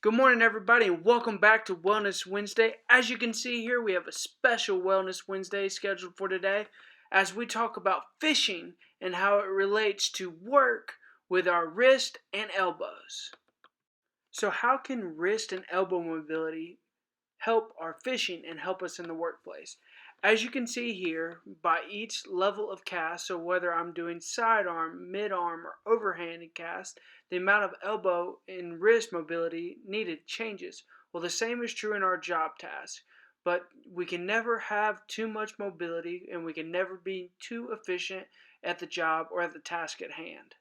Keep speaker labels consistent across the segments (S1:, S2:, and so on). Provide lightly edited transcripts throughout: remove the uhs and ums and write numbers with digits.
S1: Good morning, everybody, and welcome back to Wellness Wednesday. As you can see here, we have a special Wellness Wednesday scheduled for today as we talk about fishing and how it relates to work with our wrist and elbows. So how can wrist and elbow mobility help our fishing and help us in the workplace? As you can see here, by each level of cast, so whether I'm doing sidearm, mid-arm, or overhanded cast, the amount of elbow and wrist mobility needed changes. Well, the same is true in our job tasks, but we can never have too much mobility and we can never be too efficient at the job or at the task at hand.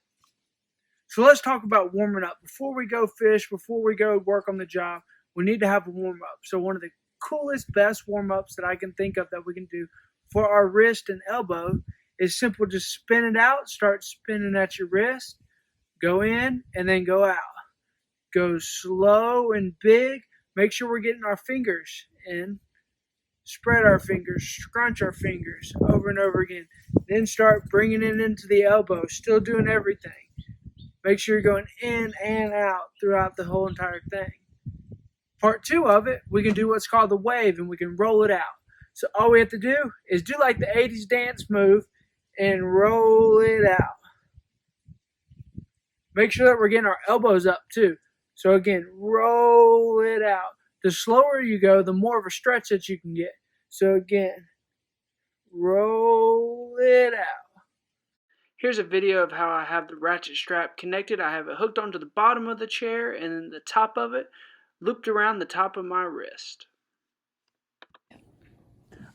S1: So let's talk about warming up. Before we go fish, before we go work on the job, we need to have a warm up. So one of the coolest, best warm ups that I can think of that we can do for our wrist and elbow is simple. Just spin it out, start spinning at your wrist, go in, and then go out. Go slow and big. Make sure we're getting our fingers in. Spread our fingers, scrunch our fingers over and over again. Then start bringing it into the elbow, still doing everything. Make sure you're going in and out throughout the whole entire thing. Part 2 of it, we can do what's called the wave, and we can roll it out. So all we have to do is do like the 80s dance move and roll it out. Make sure that we're getting our elbows up too. So again, roll it out. The slower you go, the more of a stretch that you can get. So again, roll it out. Here's a video of how I have the ratchet strap connected. I have it hooked onto the bottom of the chair and then the top of it looped around the top of my wrist.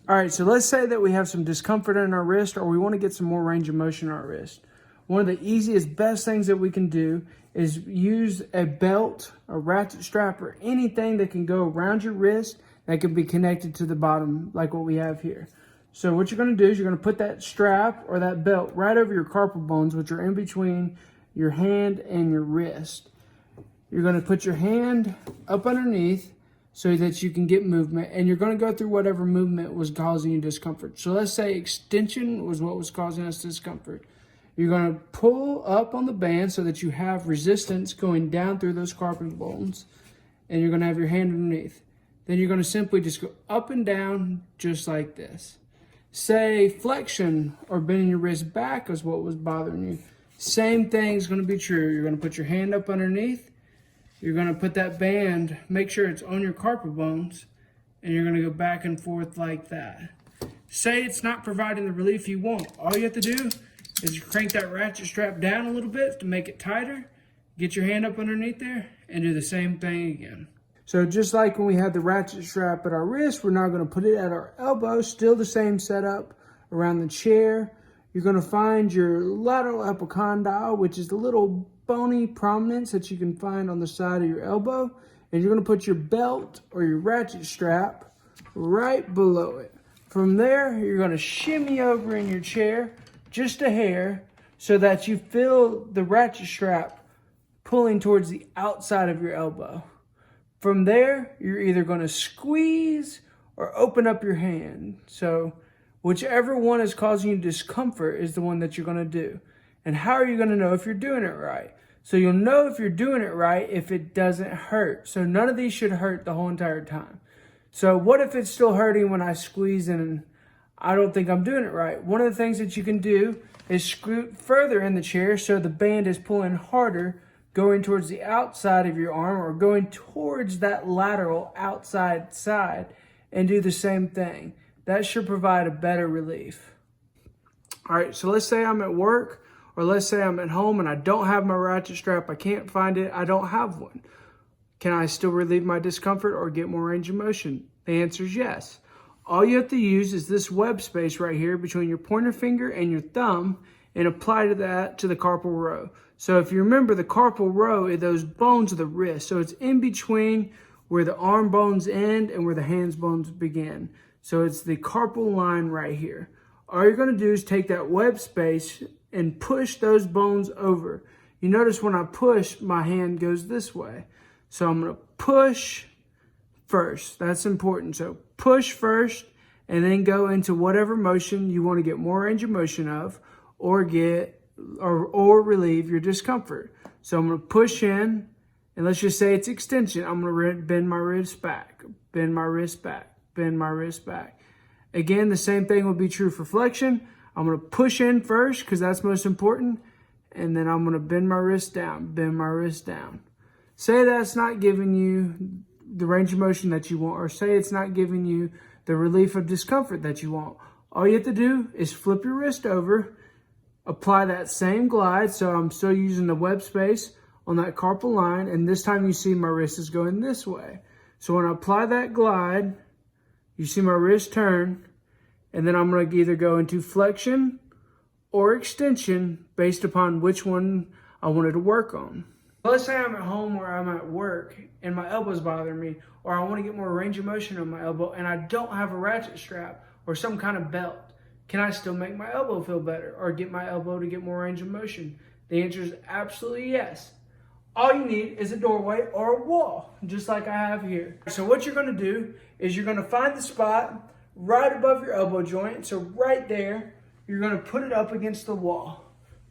S1: Alright, so let's say that we have some discomfort in our wrist or we want to get some more range of motion in our wrist. One of the easiest, best things that we can do is use a belt, a ratchet strap, or anything that can go around your wrist that can be connected to the bottom like what we have here. So what you're going to do is you're going to put that strap or that belt right over your carpal bones, which are in between your hand and your wrist. You're going to put your hand up underneath so that you can get movement, and you're going to go through whatever movement was causing you discomfort. So let's say extension was what was causing us discomfort. You're going to pull up on the band so that you have resistance going down through those carpal bones, and you're going to have your hand underneath. Then you're going to simply just go up and down just like this. Say flexion or bending your wrist back is what was bothering you. Same thing is going to be true. You're going to put your hand up underneath. You're going to put that band, make sure it's on your carpal bones, and you're going to go back and forth like that. Say it's not providing the relief you want. All you have to do is crank that ratchet strap down a little bit to make it tighter. Get your hand up underneath there and do the same thing again. So just like when we had the ratchet strap at our wrist, we're now going to put it at our elbow. Still the same setup around the chair. You're going to find your lateral epicondyle, which is the little bony prominence that you can find on the side of your elbow. And you're going to put your belt or your ratchet strap right below it. From there, you're going to shimmy over in your chair just a hair so that you feel the ratchet strap pulling towards the outside of your elbow. From there, you're either going to squeeze or open up your hand. So whichever one is causing you discomfort is the one that you're going to do. And how are you going to know if you're doing it right? So you'll know if you're doing it right if it doesn't hurt. So none of these should hurt the whole entire time. So what if it's still hurting when I squeeze and I don't think I'm doing it right? One of the things that you can do is scoot further in the chair so the band is pulling harder, going towards the outside of your arm or going towards that lateral outside side, and do the same thing. That should provide a better relief. All right, so let's say I'm at work or let's say I'm at home and I don't have my ratchet strap. I can't find it. I don't have one. Can I still relieve my discomfort or get more range of motion? The answer is yes. All you have to use is this web space right here between your pointer finger and your thumb and apply that to the carpal row. So if you remember, the carpal row are those bones of the wrist. So it's in between where the arm bones end and where the hands bones begin. So it's the carpal line right here. All you're going to do is take that web space and push those bones over. You notice when I push, my hand goes this way. So I'm going to push first. That's important. So push first and then go into whatever motion you want to get more range of motion of or relieve your discomfort. So I'm going to push in And let's just say it's extension. I'm going to bend my wrist back, bend my wrist back, bend my wrist back. Again, the same thing will be true for flexion. I'm going to push in first because that's most important. And then I'm going to bend my wrist down, bend my wrist down. Say that's not giving you the range of motion that you want, or say it's not giving you the relief of discomfort that you want. All you have to do is flip your wrist over, apply that same glide. So I'm still using the web space on that carpal line, and this time you see my wrist is going this way. So when I apply that glide, you see my wrist turn, and then I'm going to either go into flexion or extension based upon which one I wanted to work on. Let's say I'm at home or I'm at work and my elbow's bothering me, or I want to get more range of motion on my elbow and I don't have a ratchet strap or some kind of belt. Can I still make my elbow feel better or get my elbow to get more range of motion? The answer is absolutely yes. All you need is a doorway or a wall, just like I have here. So what you're going to do is you're going to find the spot right above your elbow joint. So right there, you're going to put it up against the wall.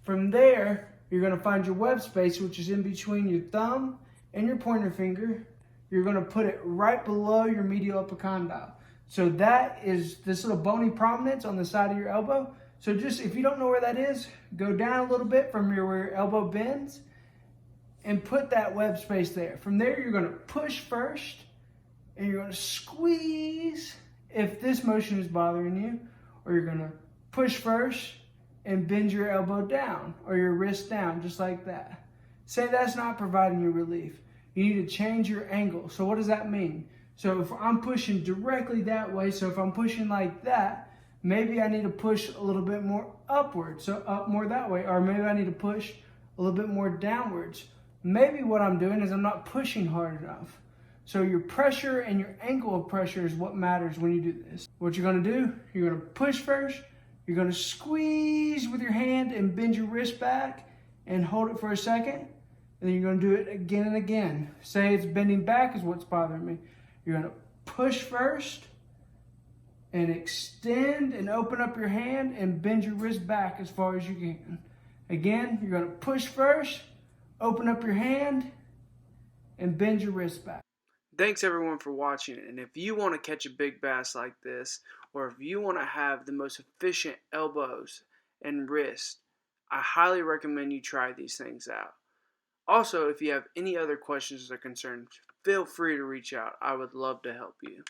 S1: From there, you're going to find your web space, which is in between your thumb and your pointer finger. You're going to put it right below your medial epicondyle. So that is this little bony prominence on the side of your elbow. So just, if you don't know where that is, go down a little bit from where your elbow bends and put that web space there. From there, you're going to push first and you're going to squeeze if this motion is bothering you, or you're going to push first and bend your elbow down or your wrist down, just like that. Say that's not providing you relief. You need to change your angle. So what does that mean? So if I'm pushing directly that way, so if I'm pushing like that, maybe I need to push a little bit more upward, so up more that way, or maybe I need to push a little bit more downwards. Maybe what I'm doing is I'm not pushing hard enough. So your pressure and your angle of pressure is what matters when you do this. What you're going to do, you're going to push first, you're going to squeeze with your hand and bend your wrist back and hold it for a second. And then you're going to do it again and again. Say it's bending back is what's bothering me. You're going to push first and extend and open up your hand and bend your wrist back as far as you can. Again, you're going to push first, open up your hand, and bend your wrist back. Thanks everyone for watching, and if you want to catch a big bass like this, or if you want to have the most efficient elbows and wrists, I highly recommend you try these things out. Also, if you have any other questions or concerns, feel free to reach out. I would love to help you.